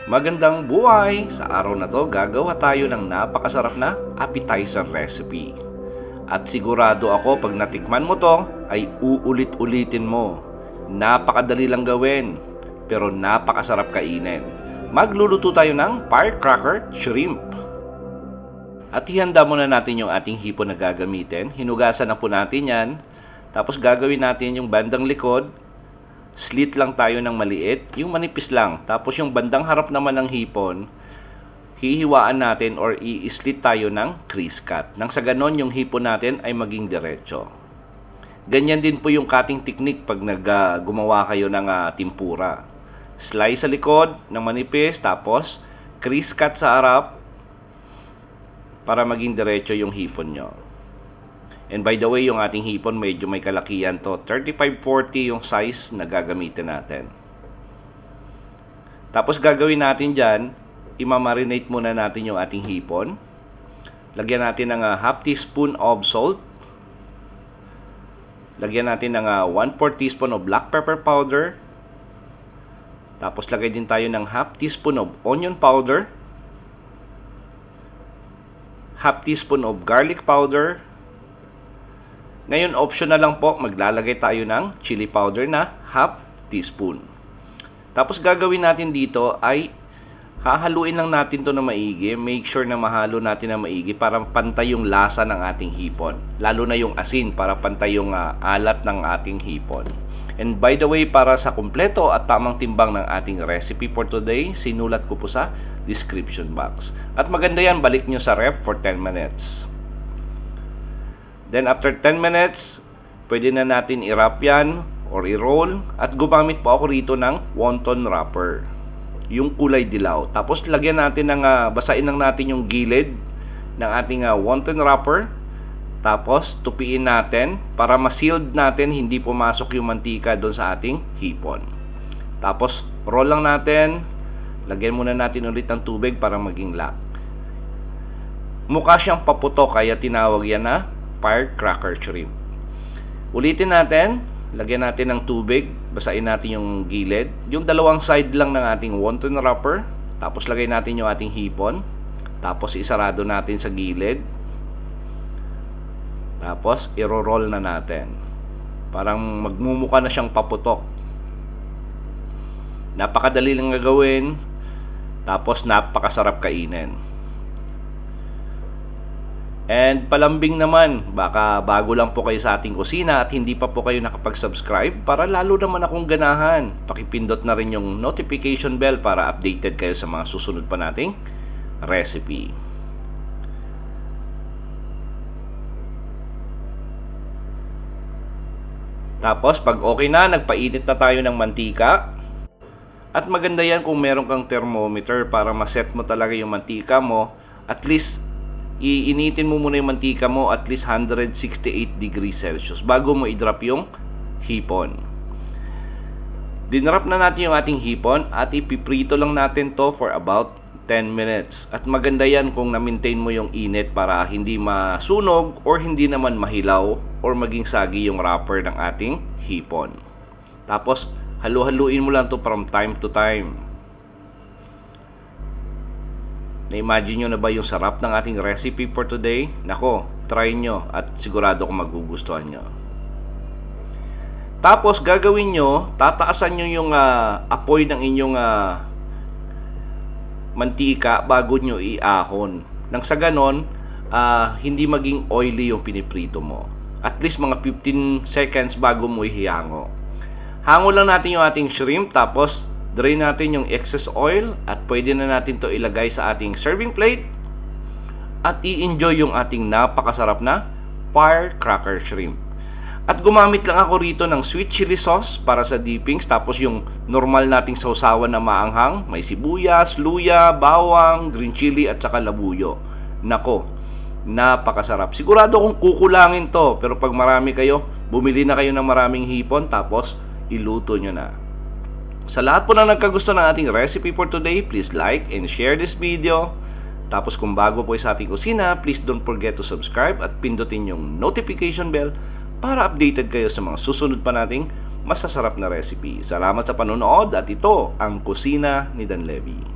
Magandang buhay! Sa araw na to, gagawa tayo ng napakasarap na appetizer recipe. At sigurado ako pag natikman mo to, ay uulit-ulitin mo. Napakadali lang gawin, pero napakasarap kainin. Magluluto tayo ng firecracker shrimp. At ihanda muna natin yung ating hipon na gagamitin. Hinugasan na po natin yan. Tapos gagawin natin yung bandang likod. Slit lang tayo ng maliit, yung manipis lang. Tapos yung bandang harap naman ng hipon, hihiwaan natin or i-slit tayo ng crease cut. Nang sa ganon, yung hipon natin ay maging diretso. Ganyan din po yung cutting technique pag gumawa kayo ng tempura. Slice sa likod ng manipis, tapos crease cut sa harap para maging diretso yung hipon nyo. And by the way, yung ating hipon medyo may kalakihan to. 35-40 yung size na gagamitin natin. Tapos gagawin natin dyan, imamarinate muna natin yung ating hipon. Lagyan natin ng half teaspoon of salt. Lagyan natin ng 1/4 teaspoon of black pepper powder. Tapos lagay din tayo ng half teaspoon of onion powder. Half teaspoon of garlic powder. Ngayon, optional lang po, maglalagay tayo ng chili powder na half teaspoon. Tapos gagawin natin dito ay hahaluin lang natin to na maigi. Make sure na mahalo natin na maigi para pantay yung lasa ng ating hipon. Lalo na yung asin para pantay yung alat ng ating hipon. And by the way, para sa kumpleto at tamang timbang ng ating recipe for today, sinulat ko po sa description box. At maganda yan, balik nyo sa ref for 10 minutes. Then after 10 minutes, pwede na natin i-wrap yan or i-roll. At gumamit po ako rito ng wonton wrapper, yung kulay dilaw. Tapos lagyan natin ng, basain lang natin yung gilid ng ating wonton wrapper. Tapos tupiin natin para ma-sealed natin, hindi pumasok yung mantika doon sa ating hipon. Tapos roll lang natin. Lagyan muna natin ulit ng tubig para maging lock. Mukha siyang paputok kaya tinawag yan na firecracker shrimp. Ulitin natin, lagyan natin ng tubig, basain natin yung gilid, yung dalawang side lang ng ating wonton wrapper, tapos lagay natin yung ating hipon, tapos isarado natin sa gilid, tapos i-roll na natin. Parang magmumukha na siyang paputok. Napakadali lang gagawin, tapos napakasarap kainin. And palambing naman, baka bago lang po kayo sa ating kusina at hindi pa po kayo nakapag-subscribe, para lalo naman akong ganahan. Pakipindot na rin yung notification bell para updated kayo sa mga susunod pa nating recipe. Tapos pag okay na, nagpainit na tayo ng mantika. At maganda yan kung meron kang thermometer para maset mo talaga yung mantika mo. At least iinitin mo muna yung mantika mo at least 168 degrees Celsius bago mo i-drop yung hipon. Dinrop na natin yung ating hipon at ipiprito lang natin to for about 10 minutes. At maganda yan kung na-maintain mo yung init para hindi masunog or hindi naman mahilaw or maging sagi yung wrapper ng ating hipon. Tapos halu-haluin mo lang to from time to time. Na-imagine nyo na ba yung sarap ng ating recipe for today? Nako, try nyo at sigurado kung magugustuhan nyo. Tapos gagawin nyo, tataasan nyo yung apoy ng inyong mantika bago nyo iahon. Nang sa ganon, hindi maging oily yung piniprito mo. At least mga 15 seconds bago mo ihihango. Hango lang natin yung ating shrimp, tapos drain natin yung excess oil at pwede na natin to ilagay sa ating serving plate at i-enjoy yung ating napakasarap na firecracker shrimp. At gumamit lang ako rito ng sweet chili sauce para sa dippings, tapos yung normal nating sausawan na maanghang, may sibuyas, luya, bawang, green chili at saka labuyo. Nako, napakasarap. Sigurado kung kukulangin to, pero pag marami kayo, bumili na kayo ng maraming hipon tapos iluto nyo na. Sa lahat po na nagkagusto ng ating recipe for today, please like and share this video. Tapos kung bago po sa ating kusina, please don't forget to subscribe at pindutin yung notification bell para updated kayo sa mga susunod pa nating masasarap na recipe. Salamat sa panonood at ito ang Kusina ni Dan Levy.